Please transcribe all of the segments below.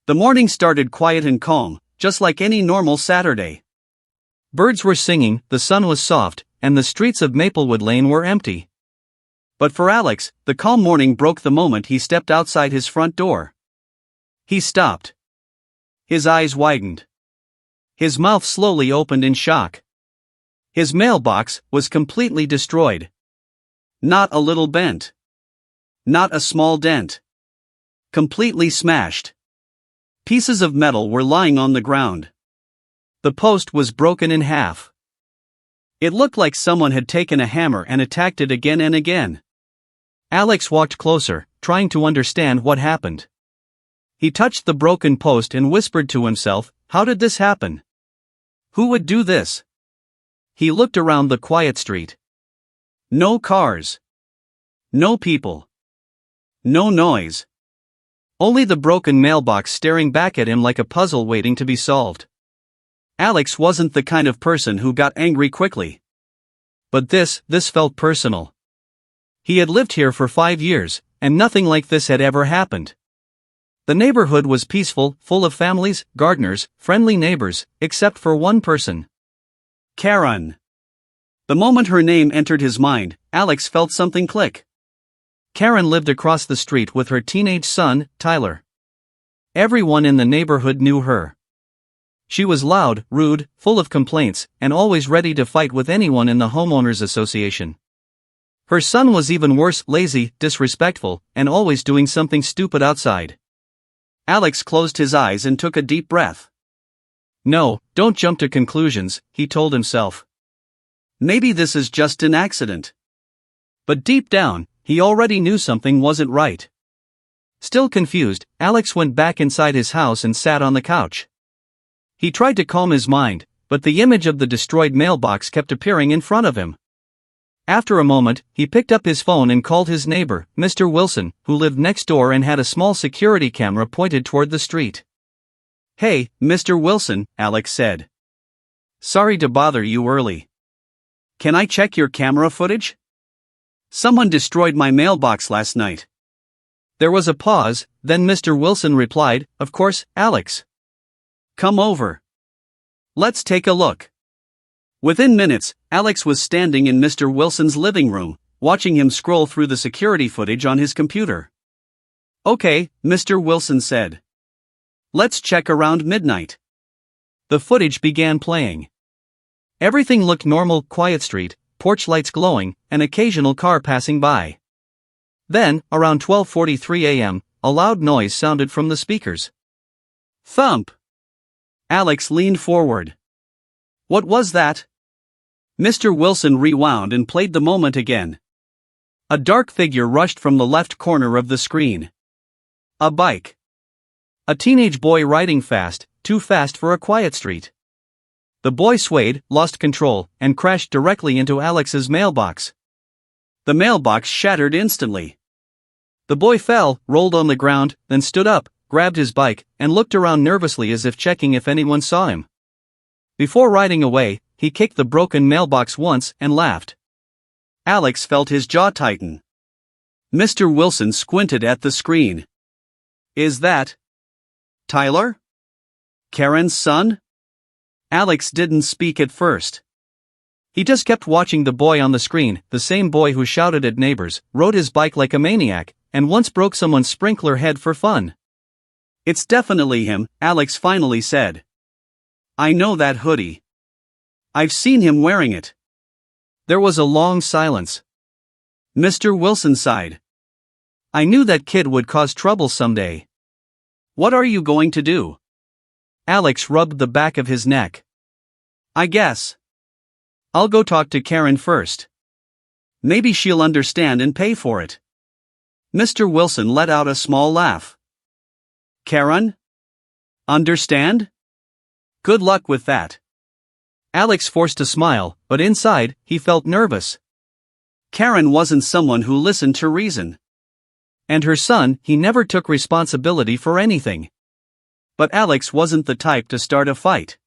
The morning started quiet and calm, just like any normal Saturday. Birds were singing, the sun was soft, and the streets of Maplewood Lane were empty. But for Alex, the calm morning broke the moment he stepped outside his front door. He stopped. His eyes widened. His mouth slowly opened in shock. His mailbox was completely destroyed. Not a little bent. Not a small dent. Completely smashed. Pieces of metal were lying on the ground. The post was broken in half. It looked like someone had taken a hammer and attacked it again and again. Alex walked closer, trying to understand what happened. He touched the broken post and whispered to himself, "How did this happen? Who would do this?" He looked around the quiet street. No cars. No people. No noise. Only the broken mailbox staring back at him like a puzzle waiting to be solved. Alex wasn't the kind of person who got angry quickly. But this felt personal. He had lived here for 5 years, and nothing like this had ever happened. The neighborhood was peaceful, full of families, gardeners, friendly neighbors, except for one person. Karen. The moment her name entered his mind, Alex felt something click. Karen lived across the street with her teenage son, Tyler. Everyone in the neighborhood knew her. She was loud, rude, full of complaints, and always ready to fight with anyone in the homeowners association. Her son was even worse, lazy, disrespectful, and always doing something stupid outside. Alex closed his eyes and took a deep breath. No, don't jump to conclusions, he told himself. Maybe this is just an accident. But deep down, he already knew something wasn't right. Still confused, Alex went back inside his house and sat on the couch. He tried to calm his mind, but the image of the destroyed mailbox kept appearing in front of him. After a moment, he picked up his phone and called his neighbor, Mr. Wilson, who lived next door and had a small security camera pointed toward the street. "Hey, Mr. Wilson," Alex said. "Sorry to bother you early. Can I check your camera footage? Someone destroyed my mailbox last night." There was a pause, then Mr. Wilson replied, "Of course, Alex. Come over. Let's take a look." Within minutes, Alex was standing in Mr. Wilson's living room, watching him scroll through the security footage on his computer. "Okay," Mr. Wilson said. "Let's check around midnight." The footage began playing. Everything looked normal, quiet street, porch lights glowing, an occasional car passing by. Then, around 12:43 a.m., a loud noise sounded from the speakers. Thump! Alex leaned forward. What was that? Mr. Wilson rewound and played the moment again. A dark figure rushed from the left corner of the screen. A bike. A teenage boy riding fast, too fast for a quiet street. The boy swayed, lost control, and crashed directly into Alex's mailbox. The mailbox shattered instantly. The boy fell, rolled on the ground, then stood up, grabbed his bike, and looked around nervously as if checking if anyone saw him. Before riding away, he kicked the broken mailbox once and laughed. Alex felt his jaw tighten. Mr. Wilson squinted at the screen. Is that Tyler? Karen's son? Alex didn't speak at first. He just kept watching the boy on the screen, the same boy who shouted at neighbors, rode his bike like a maniac, and once broke someone's sprinkler head for fun. It's definitely him, Alex finally said. I know that hoodie. I've seen him wearing it. There was a long silence. Mr. Wilson sighed. I knew that kid would cause trouble someday. What are you going to do? Alex rubbed the back of his neck. I guess I'll go talk to Karen first. Maybe she'll understand and pay for it. Mr. Wilson let out a small laugh. Karen? Understand? Good luck with that. Alex forced a smile, but inside, he felt nervous. Karen wasn't someone who listened to reason. And her son, he never took responsibility for anything. But Alex wasn't the type to start a fight.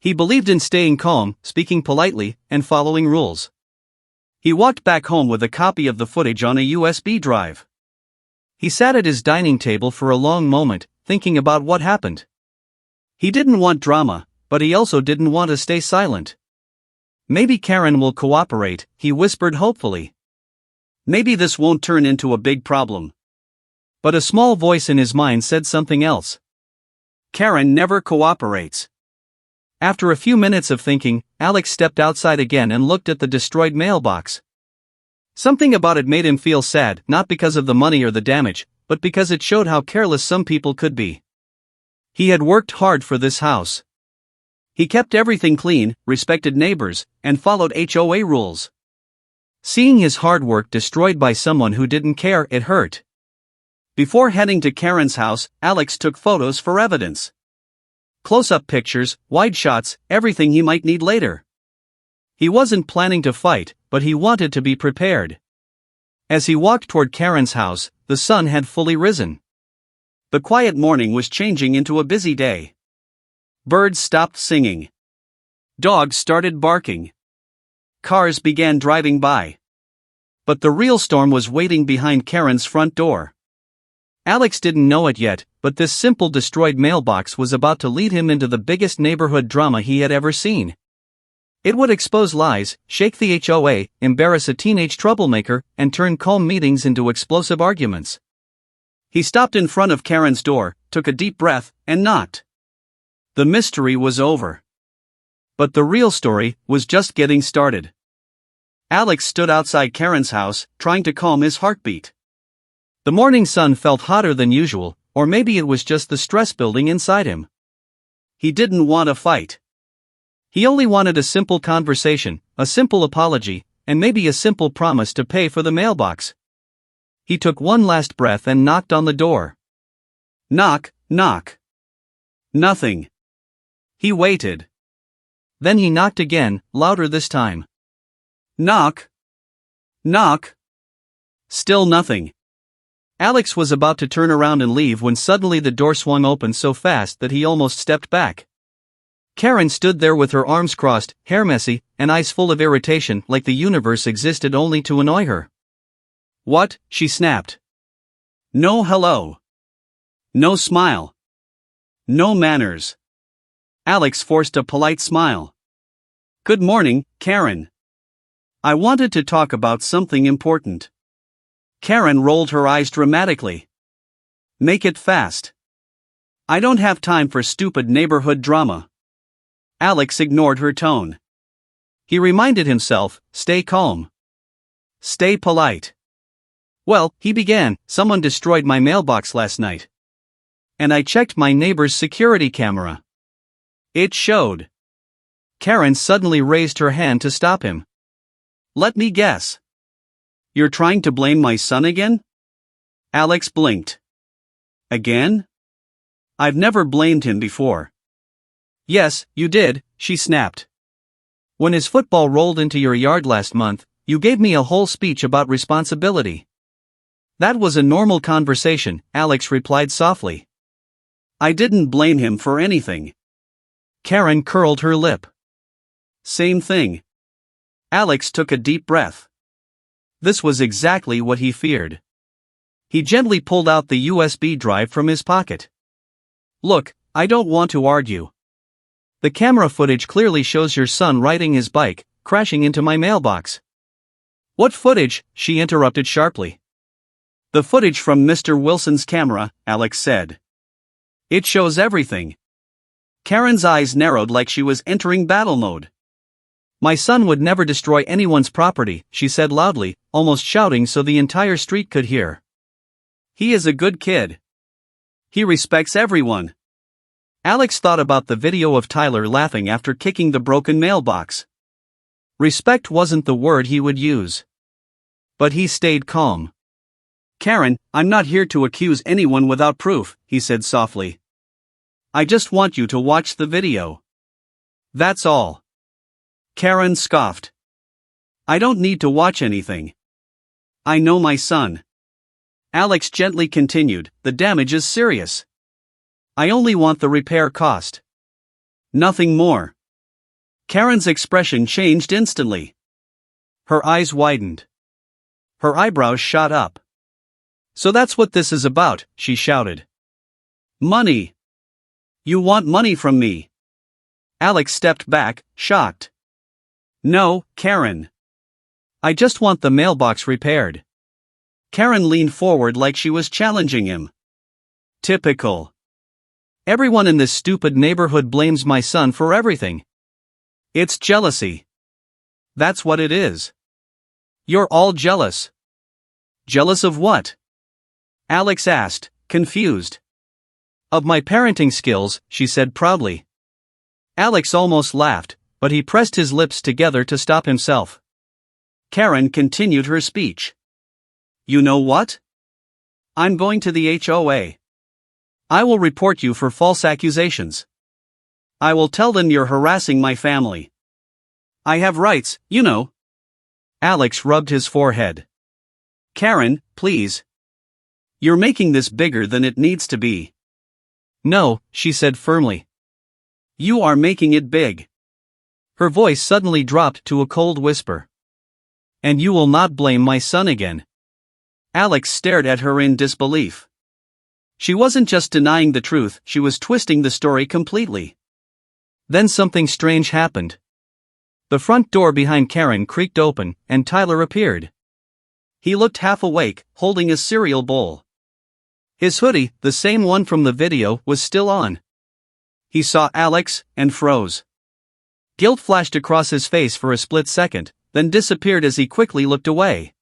He believed in staying calm, speaking politely, and following rules. He walked back home with a copy of the footage on a USB drive. He sat at his dining table for a long moment, thinking about what happened. He didn't want drama, but he also didn't want to stay silent. Maybe Karen will cooperate, he whispered hopefully. Maybe this won't turn into a big problem. But a small voice in his mind said something else. Karen never cooperates. After a few minutes of thinking, Alex stepped outside again and looked at the destroyed mailbox. Something about it made him feel sad, not because of the money or the damage, but because it showed how careless some people could be. He had worked hard for this house. He kept everything clean, respected neighbors, and followed HOA rules. Seeing his hard work destroyed by someone who didn't care, it hurt. Before heading to Karen's house, Alex took photos for evidence. Close-up pictures, wide shots, everything he might need later. He wasn't planning to fight, but he wanted to be prepared. As he walked toward Karen's house, the sun had fully risen. The quiet morning was changing into a busy day. Birds stopped singing. Dogs started barking. Cars began driving by. But the real storm was waiting behind Karen's front door. Alex didn't know it yet, but this simple destroyed mailbox was about to lead him into the biggest neighborhood drama he had ever seen. It would expose lies, shake the HOA, embarrass a teenage troublemaker, and turn calm meetings into explosive arguments. He stopped in front of Karen's door, took a deep breath, and knocked. The mystery was over. But the real story was just getting started. Alex stood outside Karen's house, trying to calm his heartbeat. The morning sun felt hotter than usual, or maybe it was just the stress building inside him. He didn't want a fight. He only wanted a simple conversation, a simple apology, and maybe a simple promise to pay for the mailbox. He took one last breath and knocked on the door. Knock, knock. Nothing. He waited. Then he knocked again, louder this time. Knock. Knock. Still nothing. Alex was about to turn around and leave when suddenly the door swung open so fast that he almost stepped back. Karen stood there with her arms crossed, hair messy, and eyes full of irritation, like the universe existed only to annoy her. What? She snapped. No hello. No smile. No manners. Alex forced a polite smile. Good morning, Karen. I wanted to talk about something important. Karen rolled her eyes dramatically. Make it fast. I don't have time for stupid neighborhood drama. Alex ignored her tone. He reminded himself, stay calm. Stay polite. Well, he began, someone destroyed my mailbox last night. And I checked my neighbor's security camera. It showed. Karen suddenly raised her hand to stop him. Let me guess. You're trying to blame my son again? Alex blinked. Again? I've never blamed him before. Yes, you did, she snapped. When his football rolled into your yard last month, you gave me a whole speech about responsibility. That was a normal conversation, Alex replied softly. I didn't blame him for anything. Karen curled her lip. Same thing. Alex took a deep breath. This was exactly what he feared. He gently pulled out the USB drive from his pocket. Look, I don't want to argue. The camera footage clearly shows your son riding his bike, crashing into my mailbox. What footage? She interrupted sharply. The footage from Mr. Wilson's camera, Alex said. It shows everything. Karen's eyes narrowed like she was entering battle mode. My son would never destroy anyone's property, she said loudly, almost shouting so the entire street could hear. He is a good kid. He respects everyone. Alex thought about the video of Tyler laughing after kicking the broken mailbox. Respect wasn't the word he would use. But he stayed calm. Karen, I'm not here to accuse anyone without proof, he said softly. I just want you to watch the video. That's all. Karen scoffed. I don't need to watch anything. I know my son. Alex gently continued, the damage is serious. I only want the repair cost. Nothing more. Karen's expression changed instantly. Her eyes widened. Her eyebrows shot up. So that's what this is about, she shouted. Money. You want money from me? Alex stepped back, shocked. No, Karen. I just want the mailbox repaired. Karen leaned forward like she was challenging him. Typical. Everyone in this stupid neighborhood blames my son for everything. It's jealousy. That's what it is. You're all jealous. Jealous of what? Alex asked, confused. Of my parenting skills, she said proudly. Alex almost laughed, but he pressed his lips together to stop himself. Karen continued her speech. You know what? I'm going to the HOA. I will report you for false accusations. I will tell them you're harassing my family. I have rights, you know. Alex rubbed his forehead. Karen, please. You're making this bigger than it needs to be. No, she said firmly. You are making it big. Her voice suddenly dropped to a cold whisper. And you will not blame my son again. Alex stared at her in disbelief. She wasn't just denying the truth, she was twisting the story completely. Then something strange happened. The front door behind Karen creaked open, and Tyler appeared. He looked half awake, holding a cereal bowl. His hoodie, the same one from the video, was still on. He saw Alex, and froze. Guilt flashed across his face for a split second, then disappeared as he quickly looked away.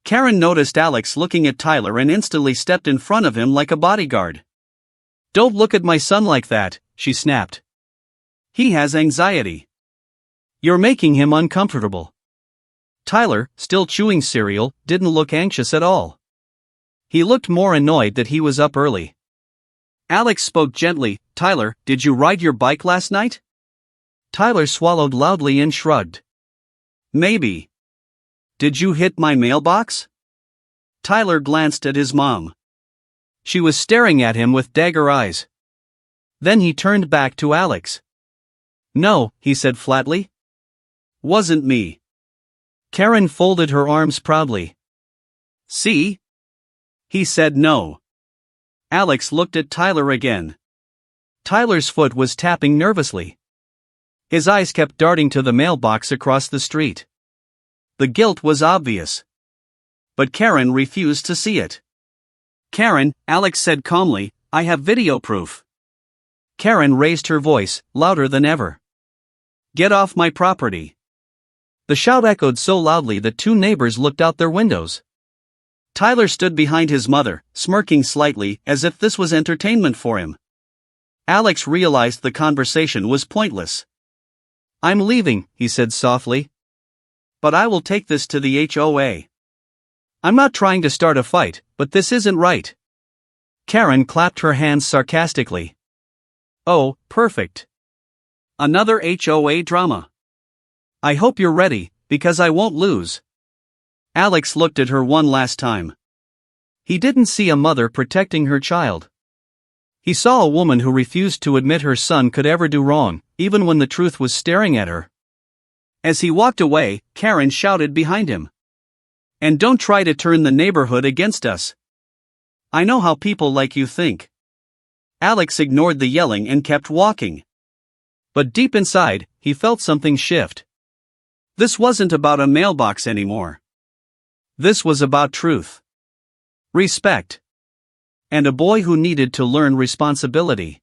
Karen noticed Alex looking at Tyler and instantly stepped in front of him like a bodyguard. Don't look at my son like that, she snapped. He has anxiety. You're making him uncomfortable. Tyler, still chewing cereal, didn't look anxious at all. He looked more annoyed that he was up early. Alex spoke gently. Tyler, did you ride your bike last night? Tyler swallowed loudly and shrugged. Maybe. Did you hit my mailbox? Tyler glanced at his mom. She was staring at him with dagger eyes. Then he turned back to Alex. No, he said flatly. Wasn't me. Karen folded her arms proudly. See? He said no. Alex looked at Tyler again. Tyler's foot was tapping nervously. His eyes kept darting to the mailbox across the street. The guilt was obvious. But Karen refused to see it. Karen, Alex said calmly, I have video proof. Karen raised her voice, louder than ever. Get off my property. The shout echoed so loudly that two neighbors looked out their windows. Tyler stood behind his mother, smirking slightly, as if this was entertainment for him. Alex realized the conversation was pointless. I'm leaving, he said softly. But I will take this to the HOA. I'm not trying to start a fight, but this isn't right. Karen clapped her hands sarcastically. Oh, perfect. Another HOA drama. I hope you're ready, because I won't lose. Alex looked at her one last time. He didn't see a mother protecting her child. He saw a woman who refused to admit her son could ever do wrong, even when the truth was staring at her. As he walked away, Karen shouted behind him. And don't try to turn the neighborhood against us. I know how people like you think. Alex ignored the yelling and kept walking. But deep inside, he felt something shift. This wasn't about a mailbox anymore. This was about truth. Respect. And a boy who needed to learn responsibility.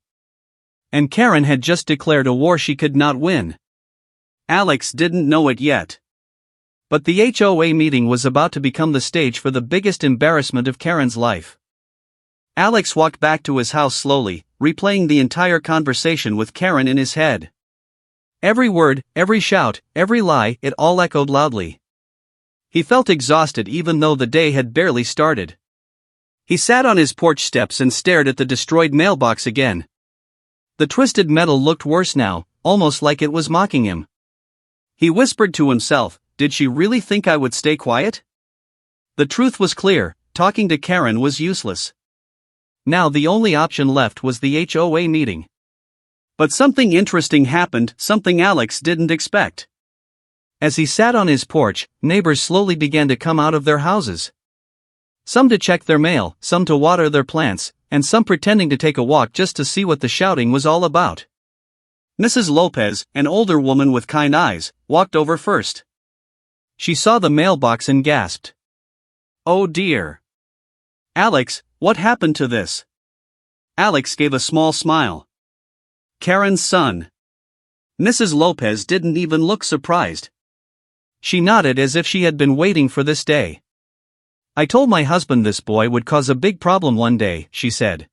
And Karen had just declared a war she could not win. Alex didn't know it yet. But the HOA meeting was about to become the stage for the biggest embarrassment of Karen's life. Alex walked back to his house slowly, replaying the entire conversation with Karen in his head. Every word, every shout, every lie, it all echoed loudly. He felt exhausted even though the day had barely started. He sat on his porch steps and stared at the destroyed mailbox again. The twisted metal looked worse now, almost like it was mocking him. He whispered to himself, did she really think I would stay quiet? The truth was clear, talking to Karen was useless. Now the only option left was the HOA meeting. But something interesting happened, something Alex didn't expect. As he sat on his porch, neighbors slowly began to come out of their houses. Some to check their mail, some to water their plants, and some pretending to take a walk just to see what the shouting was all about. Mrs. Lopez, an older woman with kind eyes, walked over first. She saw the mailbox and gasped. "Oh dear. Alex, what happened to this?" Alex gave a small smile. "Karen's son." Mrs. Lopez didn't even look surprised. She nodded as if she had been waiting for this day. "I told my husband this boy would cause a big problem one day," she said.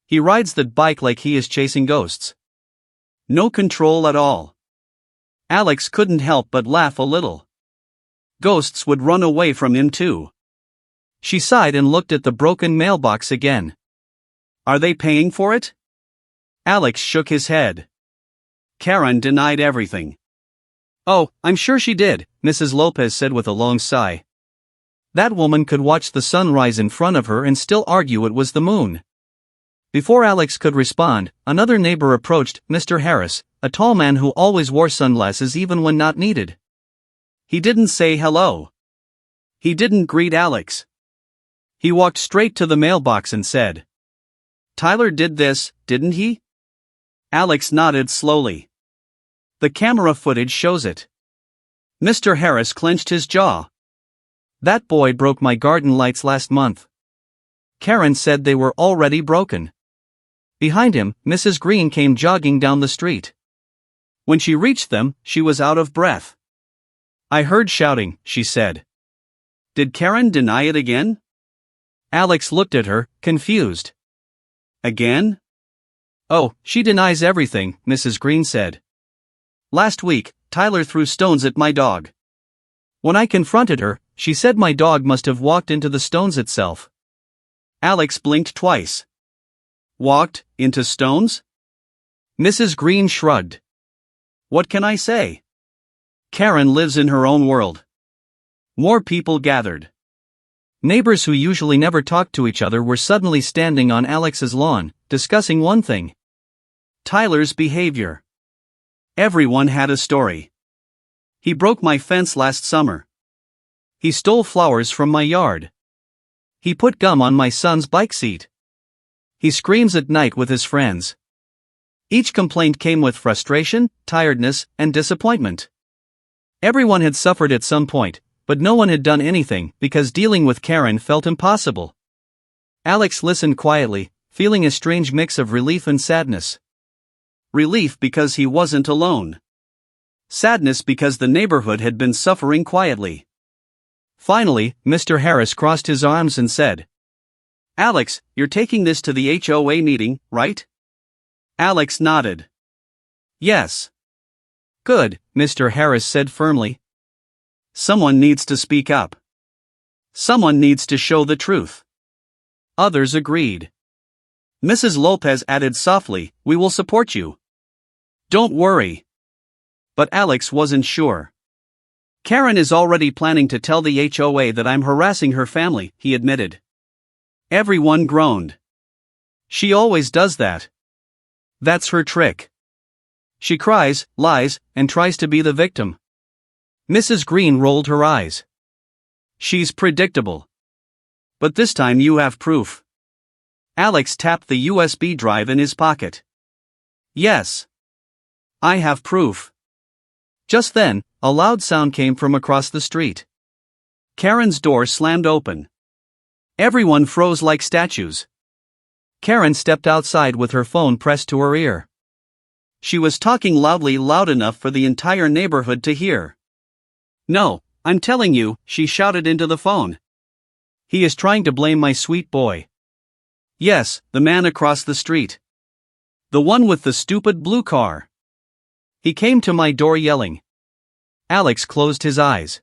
"He rides that bike like he is chasing ghosts. No control at all." Alex couldn't help but laugh a little. Ghosts would run away from him too. She sighed and looked at the broken mailbox again. "Are they paying for it?" Alex shook his head. Karen denied everything. "Oh, I'm sure she did," Mrs. Lopez said with a long sigh. "That woman could watch the sun rise in front of her and still argue it was the moon." Before Alex could respond, another neighbor approached, Mr. Harris, a tall man who always wore sunglasses even when not needed. He didn't say hello. He didn't greet Alex. He walked straight to the mailbox and said, "Tyler did this, didn't he?" Alex nodded slowly. "The camera footage shows it." Mr. Harris clenched his jaw. "That boy broke my garden lights last month. Karen said they were already broken." Behind him, Mrs. Green came jogging down the street. When she reached them, she was out of breath. "I heard shouting," she said. "Did Karen deny it again?" Alex looked at her, confused. "Again?" "Oh, she denies everything," Mrs. Green said. "Last week, Tyler threw stones at my dog. When I confronted her, she said my dog must have walked into the stones itself." Alex blinked twice. "Walked into stones?" Mrs. Green shrugged. "What can I say? Karen lives in her own world." More people gathered. Neighbors who usually never talked to each other were suddenly standing on Alex's lawn, discussing one thing: Tyler's behavior. Everyone had a story. "He broke my fence last summer. He stole flowers from my yard. He put gum on my son's bike seat. He screams at night with his friends." Each complaint came with frustration, tiredness, and disappointment. Everyone had suffered at some point, but no one had done anything because dealing with Karen felt impossible. Alex listened quietly, feeling a strange mix of relief and sadness. Relief because he wasn't alone. Sadness because the neighborhood had been suffering quietly. Finally, Mr. Harris crossed his arms and said, "Alex, you're taking this to the HOA meeting, right?" Alex nodded. "Yes." "Good," Mr. Harris said firmly. "Someone needs to speak up. Someone needs to show the truth." Others agreed. Mrs. Lopez added softly, "We will support you. Don't worry." But Alex wasn't sure. "Karen is already planning to tell the HOA that I'm harassing her family," he admitted. Everyone groaned. "She always does that. That's her trick. She cries, lies, and tries to be the victim." Mrs. Green rolled her eyes. "She's predictable. But this time you have proof." Alex tapped the USB drive in his pocket. "Yes. I have proof." Just then, a loud sound came from across the street. Karen's door slammed open. Everyone froze like statues. Karen stepped outside with her phone pressed to her ear. She was talking loudly, loud enough for the entire neighborhood to hear. "No, I'm telling you," she shouted into the phone. "He is trying to blame my sweet boy." "Yes, the man across the street. The one with the stupid blue car. He came to my door yelling." Alex closed his eyes.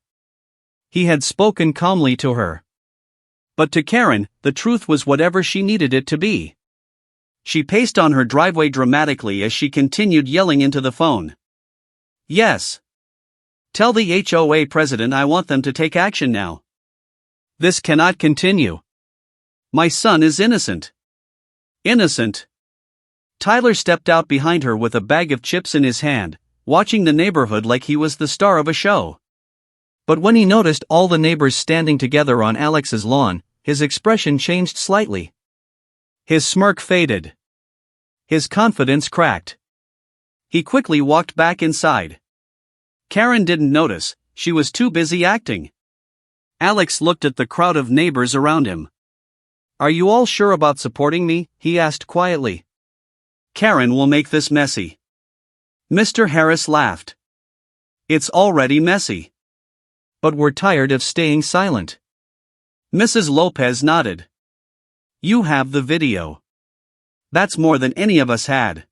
He had spoken calmly to her. But to Karen, the truth was whatever she needed it to be. She paced on her driveway dramatically as she continued yelling into the phone. "Yes. Tell the HOA president I want them to take action now. This cannot continue. My son is innocent. Innocent." Tyler stepped out behind her with a bag of chips in his hand, watching the neighborhood like he was the star of a show. But when he noticed all the neighbors standing together on Alex's lawn, his expression changed slightly. His smirk faded. His confidence cracked. He quickly walked back inside. Karen didn't notice, she was too busy acting. Alex looked at the crowd of neighbors around him. "Are you all sure about supporting me?" he asked quietly. "Karen will make this messy." Mr. Harris laughed. "It's already messy. But we're tired of staying silent." Mrs. Lopez nodded. "You have the video. That's more than any of us had."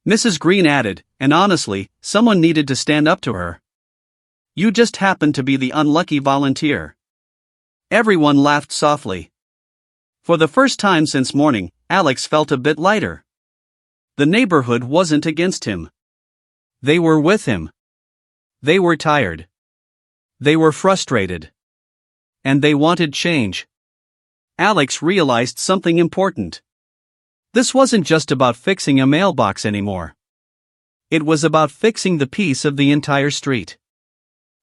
Mrs. Green added, "And honestly, someone needed to stand up to her. You just happened to be the unlucky volunteer." Everyone laughed softly. For the first time since morning, Alex felt a bit lighter. The neighborhood wasn't against him. They were with him. They were tired. They were frustrated. And they wanted change. Alex realized something important. This wasn't just about fixing a mailbox anymore. It was about fixing the peace of the entire street.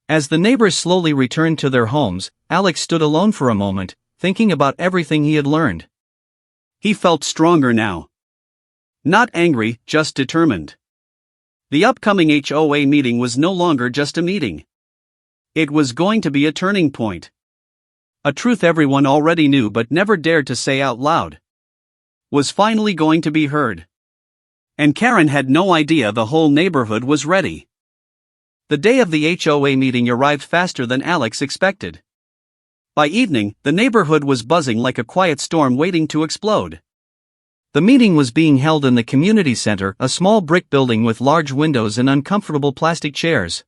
As the neighbors slowly returned to their homes, Alex stood alone for a moment, thinking about everything he had learned. He felt stronger now. Not angry, just determined. The upcoming HOA meeting was no longer just a meeting. It was going to be a turning point. A truth everyone already knew but never dared to say out loud was finally going to be heard. And Karen had no idea the whole neighborhood was ready. The day of the HOA meeting arrived faster than Alex expected. By evening, the neighborhood was buzzing like a quiet storm waiting to explode. The meeting was being held in the community center, a small brick building with large windows and uncomfortable plastic chairs.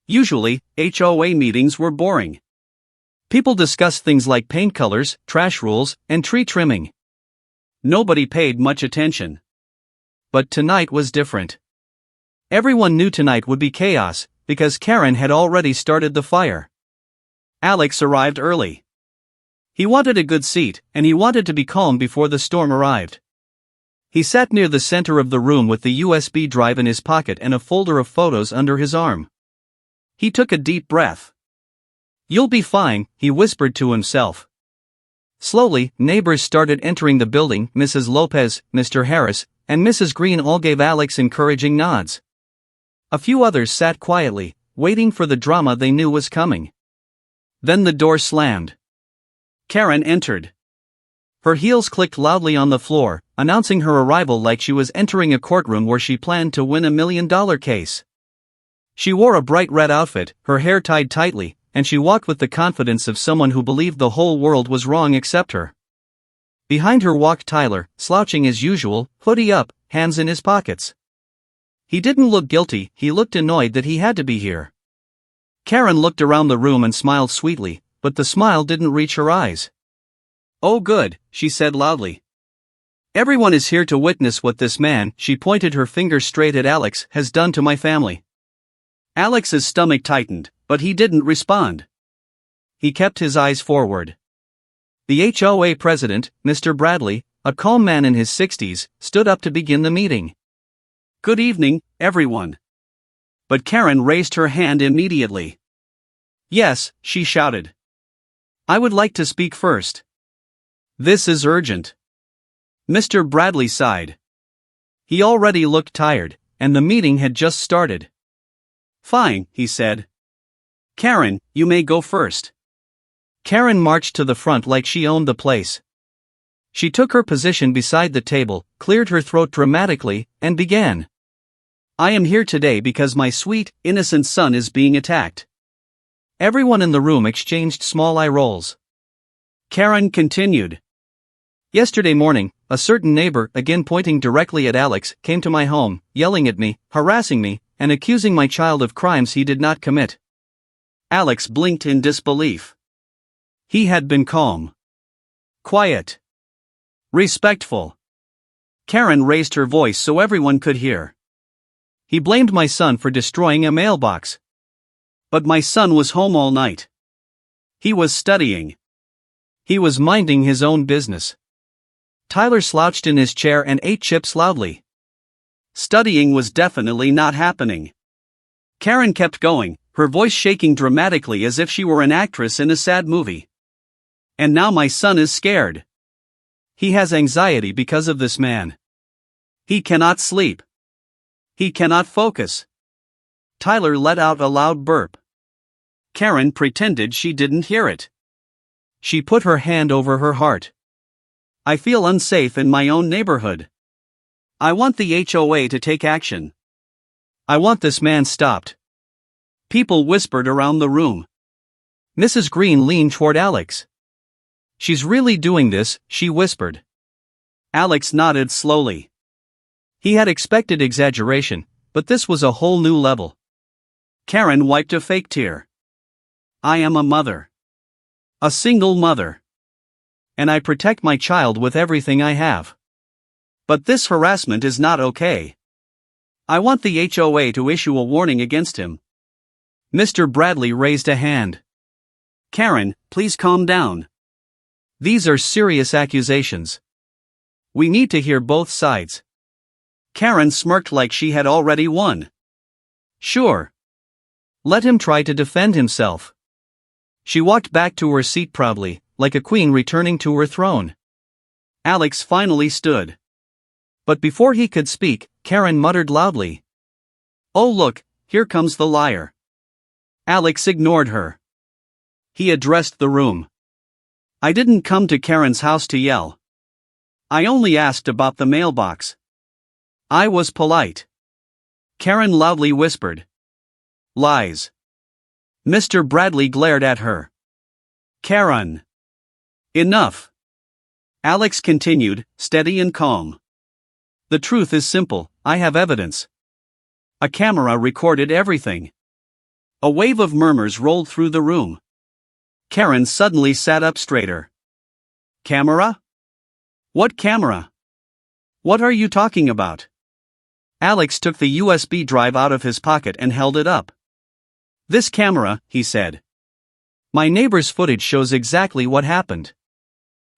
Usually, HOA meetings were boring. People discussed things like paint colors, trash rules, and tree trimming. Nobody paid much attention. But tonight was different. Everyone knew tonight would be chaos, because Karen had already started the fire. Alex arrived early. He wanted a good seat, and he wanted to be calm before the storm arrived. He sat near the center of the room with the USB drive in his pocket and a folder of photos under his arm. He took a deep breath. "You'll be fine," he whispered to himself. Slowly, neighbors started entering the building. Mrs. Lopez, Mr. Harris, and Mrs. Green all gave Alex encouraging nods. A few others sat quietly, waiting for the drama they knew was coming. Then the door slammed. Karen entered. Her heels clicked loudly on the floor, announcing her arrival like she was entering a courtroom where she planned to win $1 million case. She wore a bright red outfit, her hair tied tightly, and she walked with the confidence of someone who believed the whole world was wrong except her. Behind her walked Tyler, slouching as usual, hoodie up, hands in his pockets. He didn't look guilty, he looked annoyed that he had to be here. Karen looked around the room and smiled sweetly, but the smile didn't reach her eyes. "Oh good," she said loudly. "Everyone is here to witness what this man," she pointed her finger straight at Alex, "has done to my family." Alex's stomach tightened, but he didn't respond. He kept his eyes forward. The HOA president, Mr. Bradley, a calm man in his 60s, stood up to begin the meeting. "Good evening, everyone." But Karen raised her hand immediately. "Yes," she shouted. "I would like to speak first. This is urgent." Mr. Bradley sighed. He already looked tired, and the meeting had just started. "Fine," he said. "Karen, you may go first." Karen marched to the front like she owned the place. She took her position beside the table, cleared her throat dramatically, and began. "I am here today because my sweet, innocent son is being attacked." Everyone in the room exchanged small eye rolls. Karen continued. "Yesterday morning, a certain neighbor, again pointing directly at Alex, came to my home, yelling at me, harassing me, and accusing my child of crimes he did not commit." Alex blinked in disbelief. He had been calm, quiet, respectful. Karen raised her voice so everyone could hear. "He blamed my son for destroying a mailbox. But my son was home all night. He was studying. He was minding his own business." Tyler slouched in his chair and ate chips loudly. Studying was definitely not happening. Karen kept going, her voice shaking dramatically as if she were an actress in a sad movie. "And now my son is scared. He has anxiety because of this man. He cannot sleep. He cannot focus. Tyler let out a loud burp. Karen pretended she didn't hear it. She put her hand over her heart. I feel unsafe in my own neighborhood. I want the HOA to take action. I want this man stopped. People whispered around the room. Mrs. Green leaned toward Alex. She's really doing this, she whispered. Alex nodded slowly. He had expected exaggeration, but this was a whole new level. Karen wiped a fake tear. I am a mother. A single mother. And I protect my child with everything I have. But this harassment is not okay. I want the HOA to issue a warning against him. Mr. Bradley raised a hand. Karen, please calm down. These are serious accusations. We need to hear both sides. Karen smirked like she had already won. Sure. Let him try to defend himself. She walked back to her seat proudly, like a queen returning to her throne. Alex finally stood. But before he could speak, Karen muttered loudly. Oh look, here comes the liar. Alex ignored her. He addressed the room. I didn't come to Karen's house to yell. I only asked about the mailbox. I was polite. Karen loudly whispered. Lies. Mr. Bradley glared at her. Karen. Enough. Alex continued, steady and calm. The truth is simple, I have evidence. A camera recorded everything. A wave of murmurs rolled through the room. Karen suddenly sat up straighter. Camera? What camera? What are you talking about? Alex took the USB drive out of his pocket and held it up. This camera, he said. My neighbor's footage shows exactly what happened.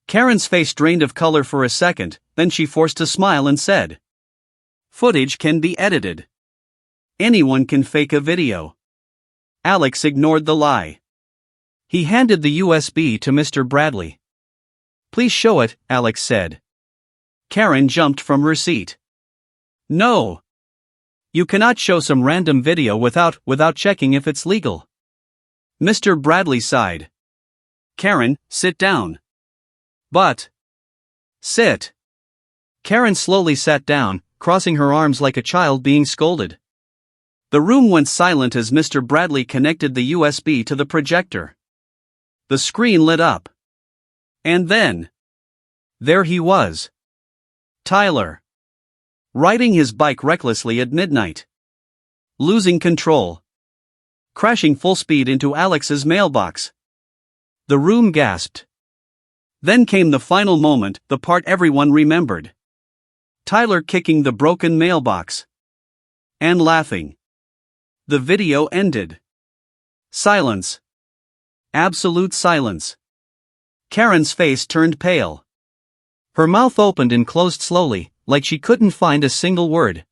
Karen's face drained of color for a second, then she forced a smile and said. Footage can be edited. Anyone can fake a video. Alex ignored the lie. He handed the USB to Mr. Bradley. Please show it, Alex said. Karen jumped from her seat. No. You cannot show some random video without checking if it's legal. Mr. Bradley sighed. Karen, sit down. But. Sit. Karen slowly sat down, crossing her arms like a child being scolded. The room went silent as Mr. Bradley connected the USB to the projector. The screen lit up. And then. There he was. Tyler. Riding his bike recklessly at midnight. Losing control. Crashing full speed into Alex's mailbox. The room gasped. Then came the final moment, the part everyone remembered. Tyler kicking the broken mailbox. And laughing. The video ended. Silence. Absolute silence. Karen's face turned pale. Her mouth opened and closed slowly, like she couldn't find a single word.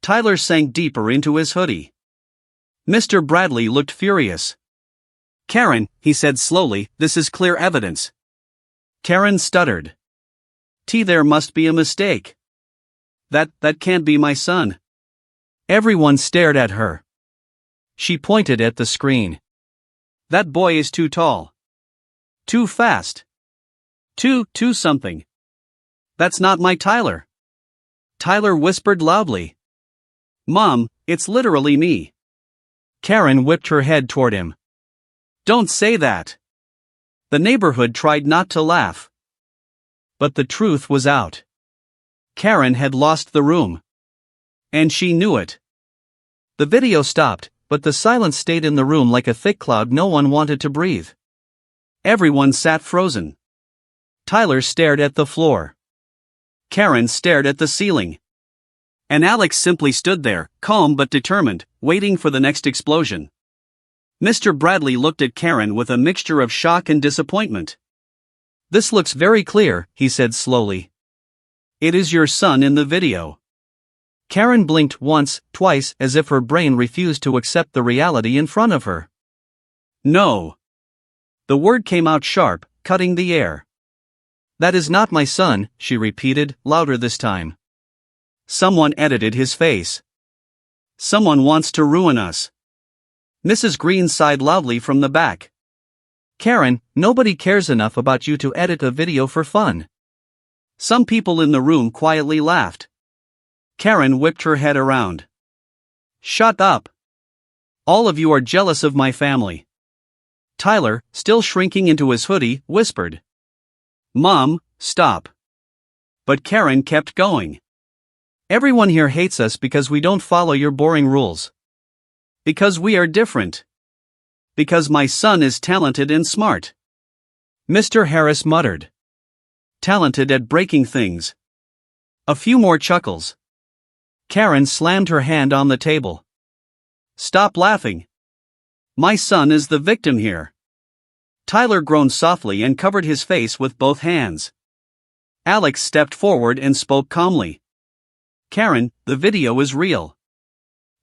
Tyler sank deeper into his hoodie. Mr. Bradley looked furious. Karen, he said slowly, this is clear evidence. Karen stuttered. There must be a mistake. That can't be my son. Everyone stared at her. She pointed at the screen. That boy is too tall. Too fast. Too something. That's not my Tyler. Tyler whispered loudly. Mom, it's literally me. Karen whipped her head toward him. Don't say that. The neighborhood tried not to laugh. But the truth was out. Karen had lost the room. And she knew it. The video stopped, but the silence stayed in the room like a thick cloud no one wanted to breathe. Everyone sat frozen. Tyler stared at the floor. Karen stared at the ceiling. And Alex simply stood there, calm but determined, waiting for the next explosion. Mr. Bradley looked at Karen with a mixture of shock and disappointment. This looks very clear, he said slowly. It is your son in the video. Karen blinked once, twice, as if her brain refused to accept the reality in front of her. No. The word came out sharp, cutting the air. That is not my son, she repeated, louder this time. Someone edited his face. Someone wants to ruin us. Mrs. Green sighed loudly from the back. Karen, nobody cares enough about you to edit a video for fun. Some people in the room quietly laughed. Karen whipped her head around. Shut up. All of you are jealous of my family. Tyler, still shrinking into his hoodie, whispered. Mom, stop. But Karen kept going. Everyone here hates us because we don't follow your boring rules. Because we are different. Because my son is talented and smart. Mr. Harris muttered. Talented at breaking things. A few more chuckles. Karen slammed her hand on the table. Stop laughing. My son is the victim here. Tyler groaned softly and covered his face with both hands. Alex stepped forward and spoke calmly. Karen, the video is real.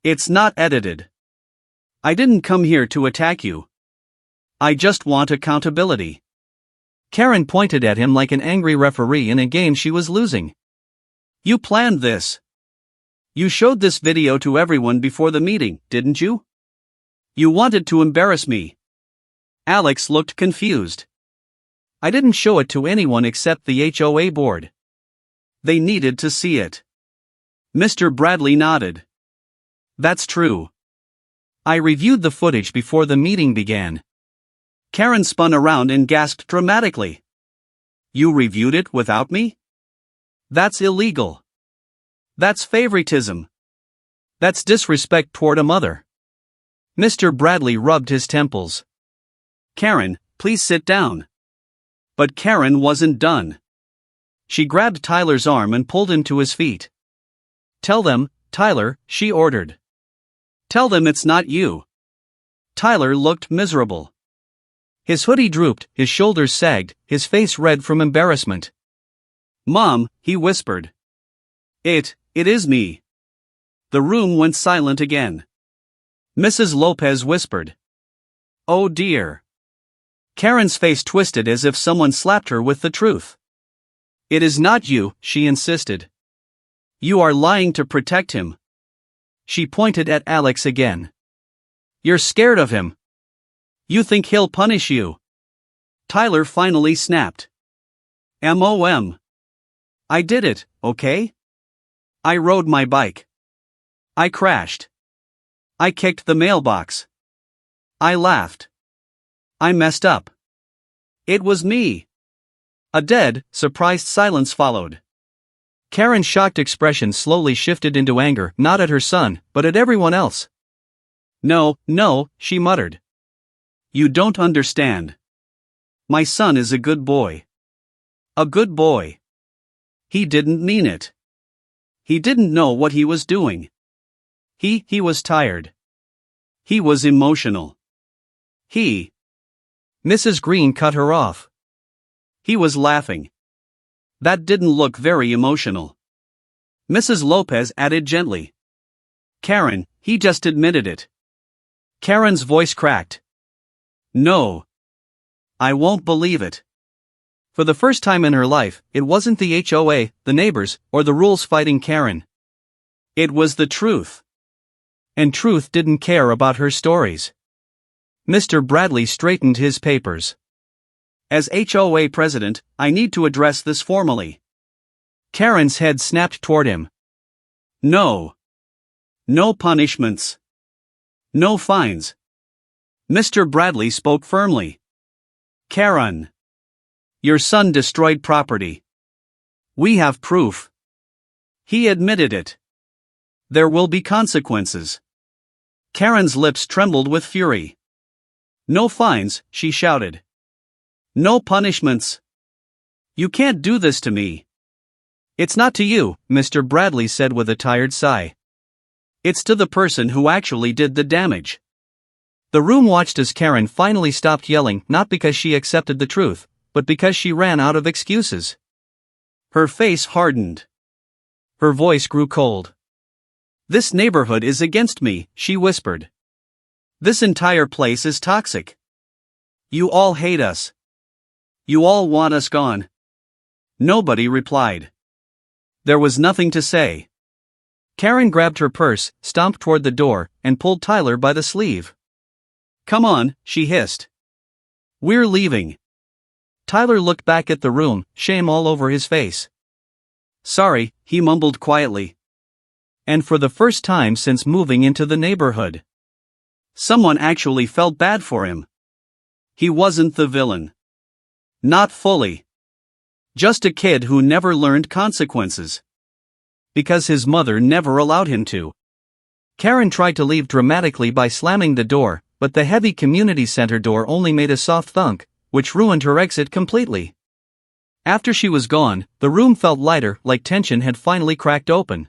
It's not edited. I didn't come here to attack you. I just want accountability. Karen pointed at him like an angry referee in a game she was losing. You planned this. You showed this video to everyone before the meeting, didn't you? You wanted to embarrass me. Alex looked confused. I didn't show it to anyone except the HOA board. They needed to see it. Mr. Bradley nodded. That's true. I reviewed the footage before the meeting began. Karen spun around and gasped dramatically. You reviewed it without me? That's illegal. That's favoritism. That's disrespect toward a mother. Mr. Bradley rubbed his temples. Karen, please sit down. But Karen wasn't done. She grabbed Tyler's arm and pulled him to his feet. Tell them, Tyler, she ordered. Tell them it's not you. Tyler looked miserable. His hoodie drooped, his shoulders sagged, his face red from embarrassment. Mom, he whispered. It is me. The room went silent again. Mrs. Lopez whispered. Oh dear. Karen's face twisted as if someone slapped her with the truth. It is not you, she insisted. You are lying to protect him. She pointed at Alex again. You're scared of him. You think he'll punish you. Tyler finally snapped. MOM. I did it, okay? I rode my bike. I crashed. I kicked the mailbox. I laughed. I messed up. It was me. A dead, surprised silence followed. Karen's shocked expression slowly shifted into anger, not at her son, but at everyone else. No, she muttered. You don't understand. My son is a good boy. A good boy. He didn't mean it. He didn't know what he was doing. He was tired. He was emotional. Mrs. Green cut her off. He was laughing. That didn't look very emotional. Mrs. Lopez added gently. Karen, he just admitted it. Karen's voice cracked. No. I won't believe it. For the first time in her life, it wasn't the HOA, the neighbors, or the rules fighting Karen. It was the truth. And truth didn't care about her stories. Mr. Bradley straightened his papers. As HOA president, I need to address this formally. Karen's head snapped toward him. No. No punishments. No fines. Mr. Bradley spoke firmly. Karen. Your son destroyed property. We have proof. He admitted it. There will be consequences. Karen's lips trembled with fury. No fines, she shouted. No punishments. You can't do this to me. It's not to you, Mr. Bradley said with a tired sigh. It's to the person who actually did the damage. The room watched as Karen finally stopped yelling, not because she accepted the truth, but because she ran out of excuses. Her face hardened. Her voice grew cold. This neighborhood is against me, she whispered. This entire place is toxic. You all hate us. You all want us gone. Nobody replied. There was nothing to say. Karen grabbed her purse, stomped toward the door, and pulled Tyler by the sleeve. Come on, she hissed. We're leaving. Tyler looked back at the room, shame all over his face. Sorry, he mumbled quietly. And for the first time since moving into the neighborhood, someone actually felt bad for him. He wasn't the villain. Not fully. Just a kid who never learned consequences. Because his mother never allowed him to. Karen tried to leave dramatically by slamming the door, but the heavy community center door only made a soft thunk, which ruined her exit completely. After she was gone, the room felt lighter, like tension had finally cracked open.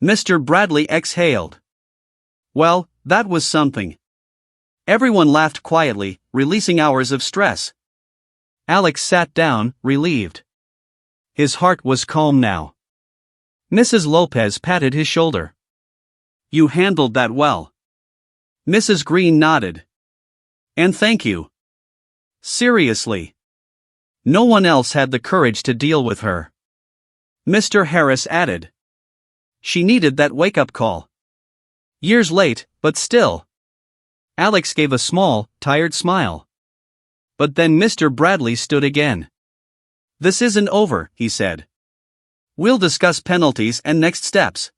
Mr. Bradley exhaled. Well, that was something. Everyone laughed quietly, releasing hours of stress. Alex sat down, relieved. His heart was calm now. Mrs. Lopez patted his shoulder. You handled that well. Mrs. Green nodded. And thank you. Seriously. No one else had the courage to deal with her. Mr. Harris added. She needed that wake-up call. Years late, but still. Alex gave a small, tired smile. But then Mr. Bradley stood again. This isn't over, he said. We'll discuss penalties and next steps.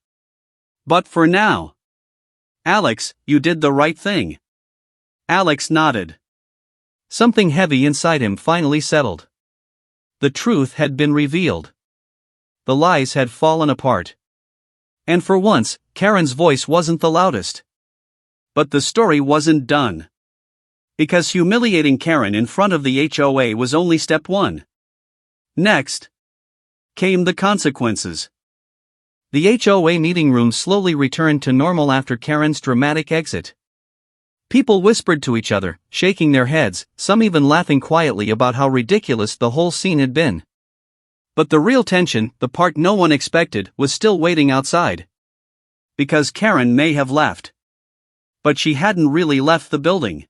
But for now. Alex, you did the right thing. Alex nodded. Something heavy inside him finally settled. The truth had been revealed. The lies had fallen apart. And for once, Karen's voice wasn't the loudest. But the story wasn't done. Because humiliating Karen in front of the HOA was only step one. Next came the consequences. The HOA meeting room slowly returned to normal after Karen's dramatic exit. People whispered to each other, shaking their heads, some even laughing quietly about how ridiculous the whole scene had been. But the real tension, the part no one expected, was still waiting outside. Because Karen may have left. But she hadn't really left the building.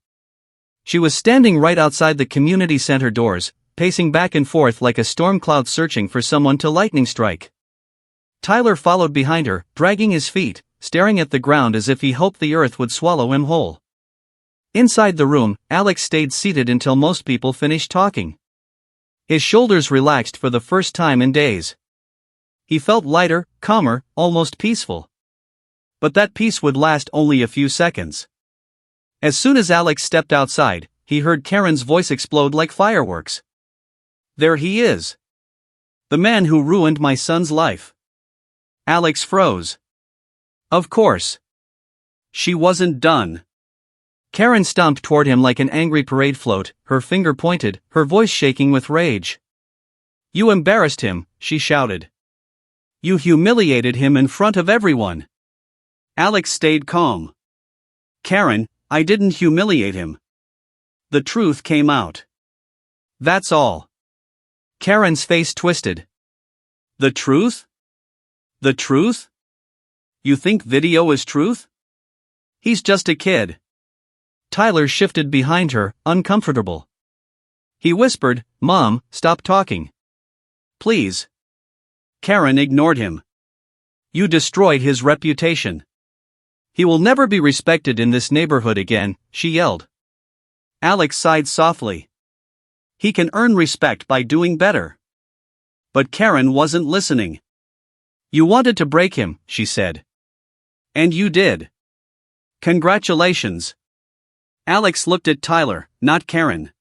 She was standing right outside the community center doors, pacing back and forth like a storm cloud searching for someone to lightning strike. Tyler followed behind her, dragging his feet, staring at the ground as if he hoped the earth would swallow him whole. Inside the room, Alex stayed seated until most people finished talking. His shoulders relaxed for the first time in days. He felt lighter, calmer, almost peaceful. But that peace would last only a few seconds. As soon as Alex stepped outside, he heard Karen's voice explode like fireworks. There he is. The man who ruined my son's life. Alex froze. Of course. She wasn't done. Karen stomped toward him like an angry parade float, her finger pointed, her voice shaking with rage. You embarrassed him, she shouted. You humiliated him in front of everyone. Alex stayed calm. Karen, I didn't humiliate him. The truth came out. That's all. Karen's face twisted. The truth? The truth? You think video is truth? He's just a kid. Tyler shifted behind her, uncomfortable. He whispered, Mom, stop talking. Please. Karen ignored him. You destroyed his reputation. He will never be respected in this neighborhood again, she yelled. Alex sighed softly. He can earn respect by doing better. But Karen wasn't listening. You wanted to break him, she said. And you did. Congratulations. Alex looked at Tyler, not Karen.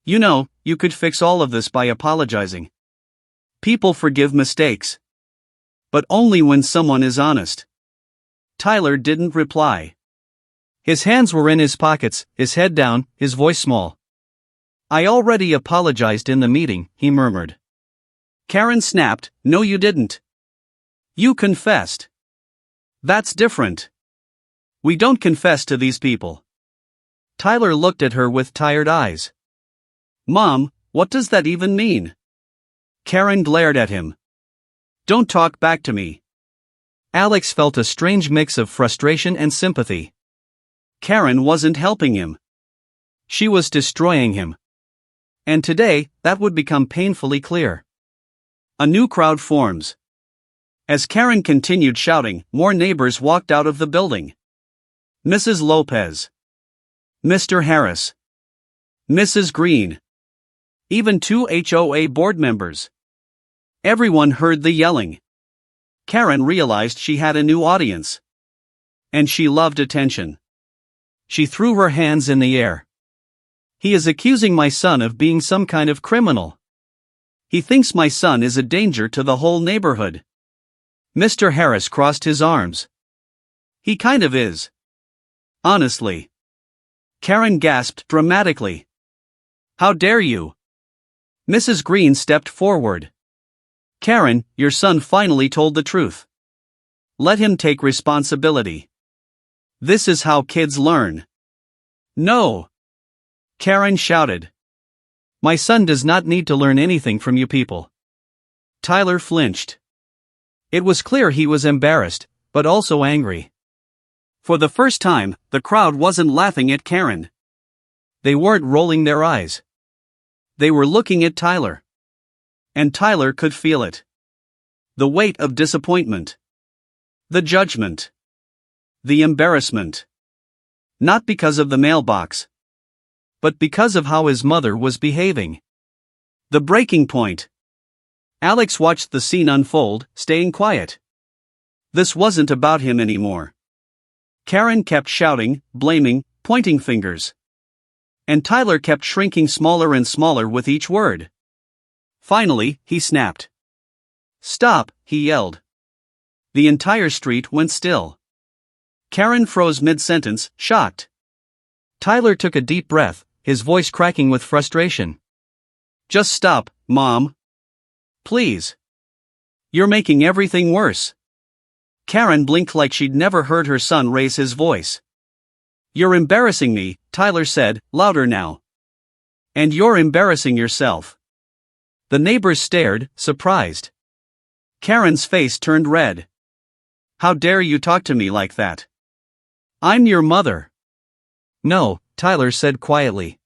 You know, you could fix all of this by apologizing. People forgive mistakes. But only when someone is honest. Tyler didn't reply. His hands were in his pockets, his head down, his voice small. I already apologized in the meeting, he murmured. Karen snapped, No, you didn't. You confessed. That's different. We don't confess to these people. Tyler looked at her with tired eyes. Mom, what does that even mean? Karen glared at him. Don't talk back to me. Alex felt a strange mix of frustration and sympathy. Karen wasn't helping him. She was destroying him. And today, that would become painfully clear. A new crowd forms. As Karen continued shouting, more neighbors walked out of the building. Mrs. Lopez. Mr. Harris. Mrs. Green. Even 2 HOA board members. Everyone heard the yelling. Karen realized she had a new audience. And she loved attention. She threw her hands in the air. He is accusing my son of being some kind of criminal. He thinks my son is a danger to the whole neighborhood. Mr. Harris crossed his arms. He kind of is. Honestly. Karen gasped dramatically. How dare you? Mrs. Green stepped forward. Karen, your son finally told the truth. Let him take responsibility. This is how kids learn. No. Karen shouted. My son does not need to learn anything from you people. Tyler flinched. It was clear he was embarrassed, but also angry. For the first time, the crowd wasn't laughing at Karen. They weren't rolling their eyes. They were looking at Tyler. And Tyler could feel it. The weight of disappointment. The judgment. The embarrassment. Not because of the mailbox. But because of how his mother was behaving. The breaking point. Alex watched the scene unfold, staying quiet. This wasn't about him anymore. Karen kept shouting, blaming, pointing fingers. And Tyler kept shrinking smaller and smaller with each word. Finally, he snapped. Stop, he yelled. The entire street went still. Karen froze mid-sentence, shocked. Tyler took a deep breath, his voice cracking with frustration. Just stop, Mom. Please. You're making everything worse. Karen blinked like she'd never heard her son raise his voice. You're embarrassing me, Tyler said, louder now. And you're embarrassing yourself. The neighbors stared, surprised. Karen's face turned red. How dare you talk to me like that? I'm your mother. No, Tyler said quietly.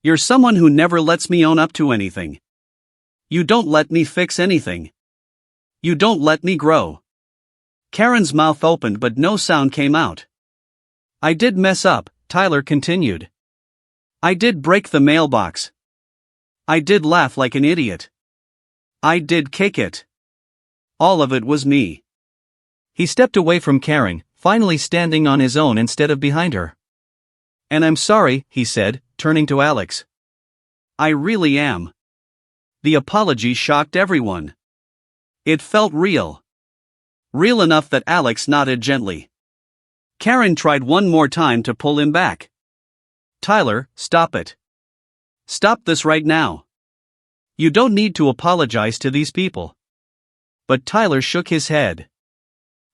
You're someone who never lets me own up to anything. You don't let me fix anything. You don't let me grow. Karen's mouth opened but no sound came out. I did mess up, Tyler continued. I did break the mailbox. I did laugh like an idiot. I did kick it. All of it was me. He stepped away from Karen, finally standing on his own instead of behind her. And I'm sorry, he said, turning to Alex. I really am. The apology shocked everyone. It felt real. Real enough that Alex nodded gently. Karen tried one more time to pull him back. Tyler, stop it. Stop this right now. You don't need to apologize to these people. But Tyler shook his head.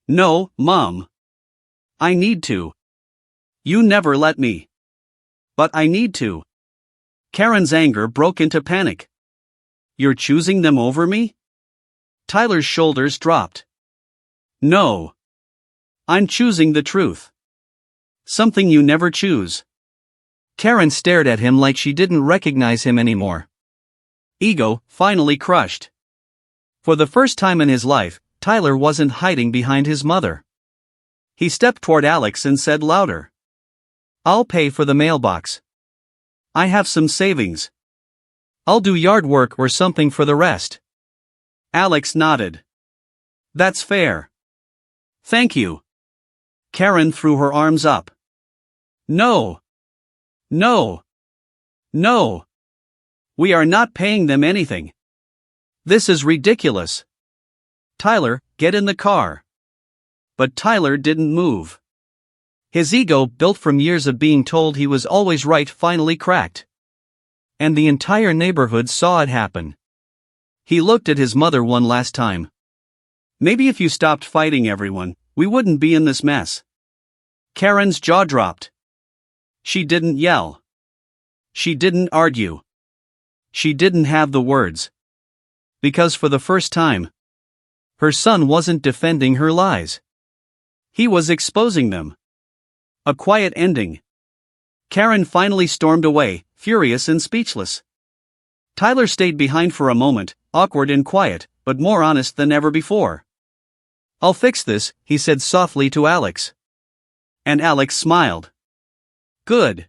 No, Mom. I need to. You never let me. But I need to. Karen's anger broke into panic. You're choosing them over me? Tyler's shoulders dropped. No. I'm choosing the truth. Something you never choose. Karen stared at him like she didn't recognize him anymore. Ego, finally crushed. For the first time in his life, Tyler wasn't hiding behind his mother. He stepped toward Alex and said louder. I'll pay for the mailbox. I have some savings. I'll do yard work or something for the rest. Alex nodded. That's fair. Thank you. Karen threw her arms up. No. No. No. We are not paying them anything. This is ridiculous. Tyler, get in the car. But Tyler didn't move. His ego, built from years of being told he was always right, finally cracked. And the entire neighborhood saw it happen. He looked at his mother one last time. Maybe if you stopped fighting everyone, we wouldn't be in this mess. Karen's jaw dropped. She didn't yell. She didn't argue. She didn't have the words. Because for the first time, her son wasn't defending her lies. He was exposing them. A quiet ending. Karen finally stormed away, furious and speechless. Tyler stayed behind for a moment, awkward and quiet, but more honest than ever before. "I'll fix this," he said softly to Alex. And Alex smiled. "Good.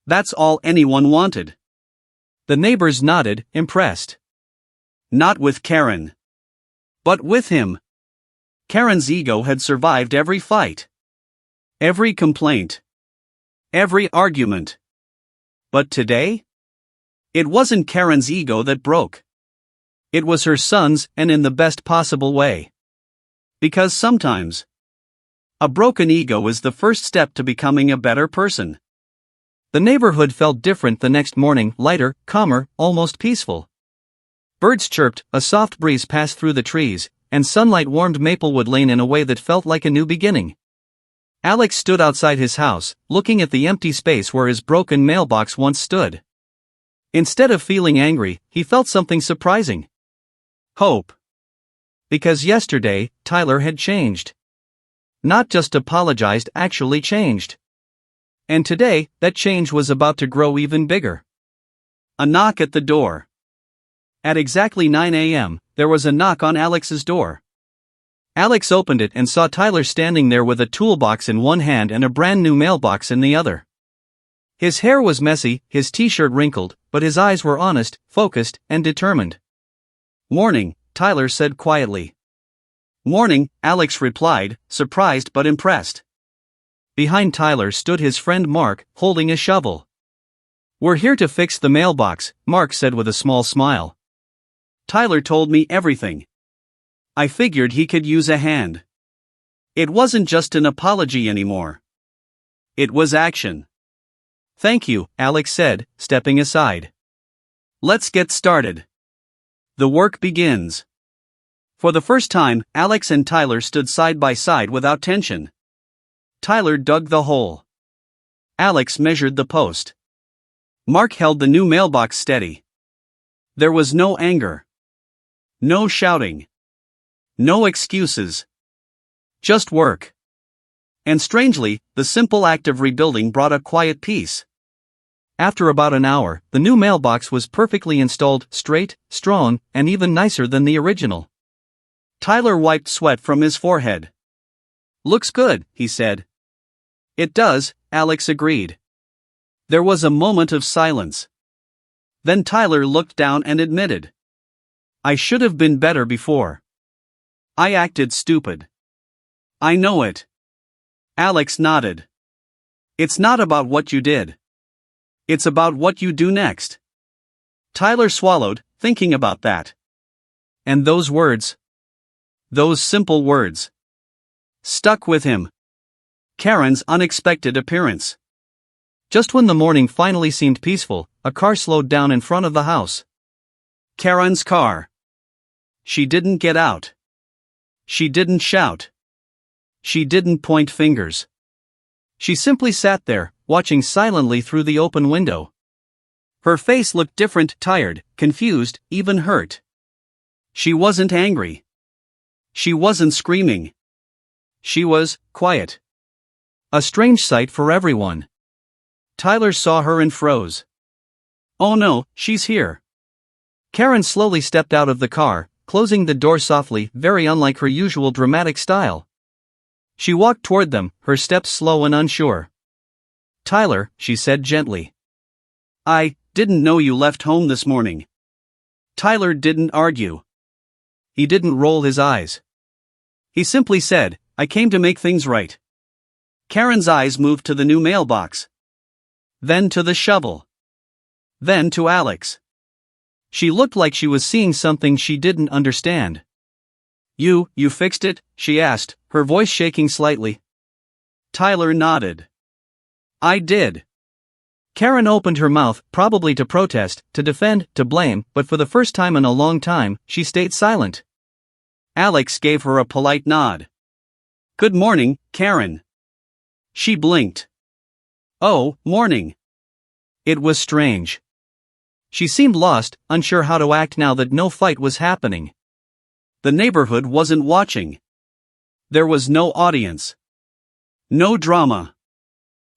That's all anyone wanted." The neighbors nodded, impressed. Not with Karen. But with him. Karen's ego had survived every fight. Every complaint. Every argument. But today? It wasn't Karen's ego that broke. It was her son's, and in the best possible way. Because sometimes, a broken ego is the first step to becoming a better person. The neighborhood felt different the next morning, lighter, calmer, almost peaceful. Birds chirped, a soft breeze passed through the trees, and sunlight warmed Maplewood Lane in a way that felt like a new beginning. Alex stood outside his house, looking at the empty space where his broken mailbox once stood. Instead of feeling angry, he felt something surprising. Hope. Because yesterday, Tyler had changed. Not just apologized, actually changed. And today, that change was about to grow even bigger. A knock at the door. At exactly 9 a.m., there was a knock on Alex's door. Alex opened it and saw Tyler standing there with a toolbox in one hand and a brand new mailbox in the other. His hair was messy, his t-shirt wrinkled, but his eyes were honest, focused, and determined. "Morning," Tyler said quietly. "Morning," Alex replied, surprised but impressed. Behind Tyler stood his friend Mark, holding a shovel. "We're here to fix the mailbox," Mark said with a small smile. "Tyler told me everything. I figured he could use a hand." It wasn't just an apology anymore. It was action. "Thank you," Alex said, stepping aside. "Let's get started." The work begins. For the first time, Alex and Tyler stood side by side without tension. Tyler dug the hole. Alex measured the post. Mark held the new mailbox steady. There was no anger. No shouting. No excuses. Just work. And strangely, the simple act of rebuilding brought a quiet peace. After about an hour, the new mailbox was perfectly installed, straight, strong, and even nicer than the original. Tyler wiped sweat from his forehead. "Looks good," he said. "It does," Alex agreed. There was a moment of silence. Then Tyler looked down and admitted, "I should have been better before. I acted stupid." "I know it." Alex nodded. "It's not about what you did. It's about what you do next." Tyler swallowed, thinking about that. And those words, those simple words, stuck with him. Karen's unexpected appearance. Just when the morning finally seemed peaceful, a car slowed down in front of the house. Karen's car. She didn't get out. She didn't shout. She didn't point fingers. She simply sat there, watching silently through the open window. Her face looked different, tired, confused, even hurt. She wasn't angry. She wasn't screaming. She was quiet. A strange sight for everyone. Tyler saw her and froze. "Oh no, she's here." Karen slowly stepped out of the car, closing the door softly, very unlike her usual dramatic style. She walked toward them, her steps slow and unsure. "Tyler," she said gently. "I didn't know you left home this morning." Tyler didn't argue. He didn't roll his eyes. He simply said, "I came to make things right." Karen's eyes moved to the new mailbox. Then to the shovel. Then to Alex. She looked like she was seeing something she didn't understand. You fixed it?" she asked, her voice shaking slightly. Tyler nodded. "I did." Karen opened her mouth, probably to protest, to defend, to blame, but for the first time in a long time, she stayed silent. Alex gave her a polite nod. "Good morning, Karen." She blinked. "Oh, morning." It was strange. She seemed lost, unsure how to act now that no fight was happening. The neighborhood wasn't watching. There was no audience. No drama.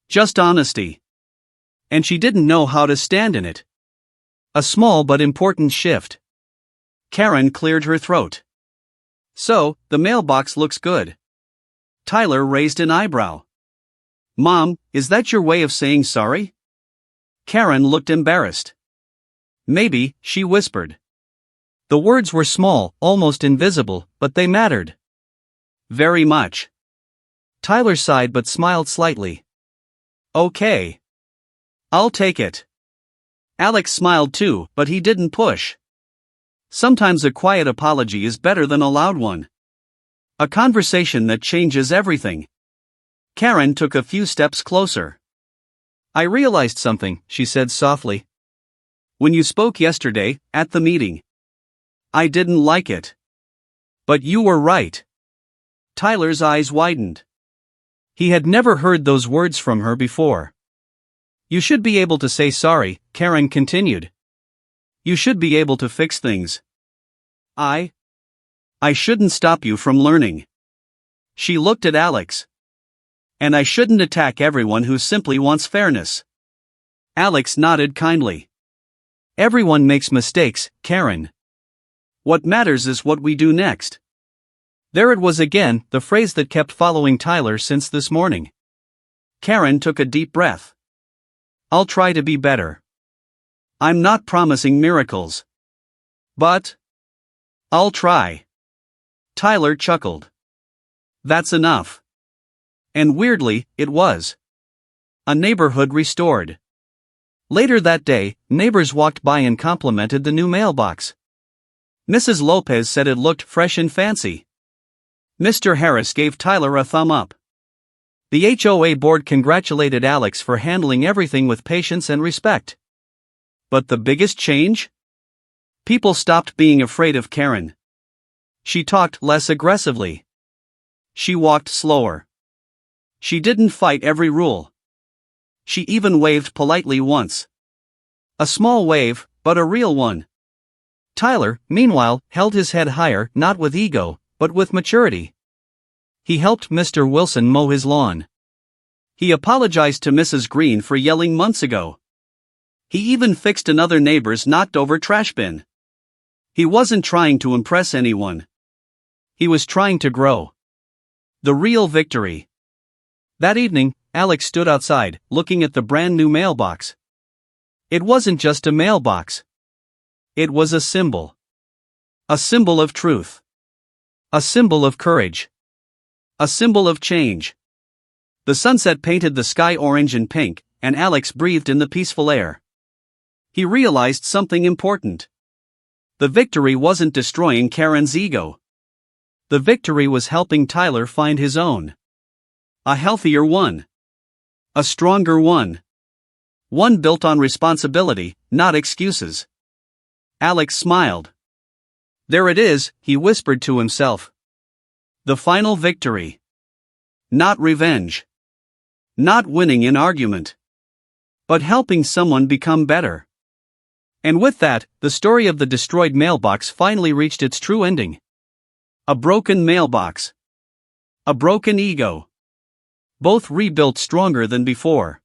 Just honesty. And she didn't know how to stand in it. A small but important shift. Karen cleared her throat. So, the mailbox looks good. Tyler raised an eyebrow. Mom, is that your way of saying sorry? Karen looked embarrassed. Maybe, she whispered. The words were small, almost invisible, but they mattered. Very much. Tyler sighed but smiled slightly. Okay. I'll take it. Alex smiled too, but he didn't push. Sometimes a quiet apology is better than a loud one. A conversation that changes everything. Karen took a few steps closer. I realized something, she said softly. When you spoke yesterday, at the meeting. I didn't like it. But you were right. Tyler's eyes widened. He had never heard those words from her before. You should be able to say sorry, Karen continued. You should be able to fix things. I shouldn't stop you from learning. She looked at Alex. And I shouldn't attack everyone who simply wants fairness. Alex nodded kindly. Everyone makes mistakes, Karen. What matters is what we do next. There it was again, the phrase that kept following Tyler since this morning. Karen took a deep breath. I'll try to be better. I'm not promising miracles. But I'll try. Tyler chuckled. That's enough. And weirdly, it was. A neighborhood restored. Later that day, neighbors walked by and complimented the new mailbox. Mrs. Lopez said it looked fresh and fancy. Mr. Harris gave Tyler a thumb up. The HOA board congratulated Alex for handling everything with patience and respect. But the biggest change? People stopped being afraid of Karen. She talked less aggressively. She walked slower. She didn't fight every rule. She even waved politely once. A small wave, but a real one. Tyler, meanwhile, held his head higher, not with ego, but with maturity. He helped Mr. Wilson mow his lawn. He apologized to Mrs. Green for yelling months ago. He even fixed another neighbor's knocked-over trash bin. He wasn't trying to impress anyone. He was trying to grow. The real victory. That evening, Alex stood outside, looking at the brand-new mailbox. It wasn't just a mailbox. It was a symbol. A symbol of truth. A symbol of courage. A symbol of change. The sunset painted the sky orange and pink, and Alex breathed in the peaceful air. He realized something important. The victory wasn't destroying Karen's ego. The victory was helping Tyler find his own. A healthier one. A stronger one. One built on responsibility, not excuses. Alex smiled. There it is, he whispered to himself. The final victory. Not revenge. Not winning an argument. But helping someone become better. And with that, the story of the destroyed mailbox finally reached its true ending. A broken mailbox. A broken ego. Both rebuilt stronger than before.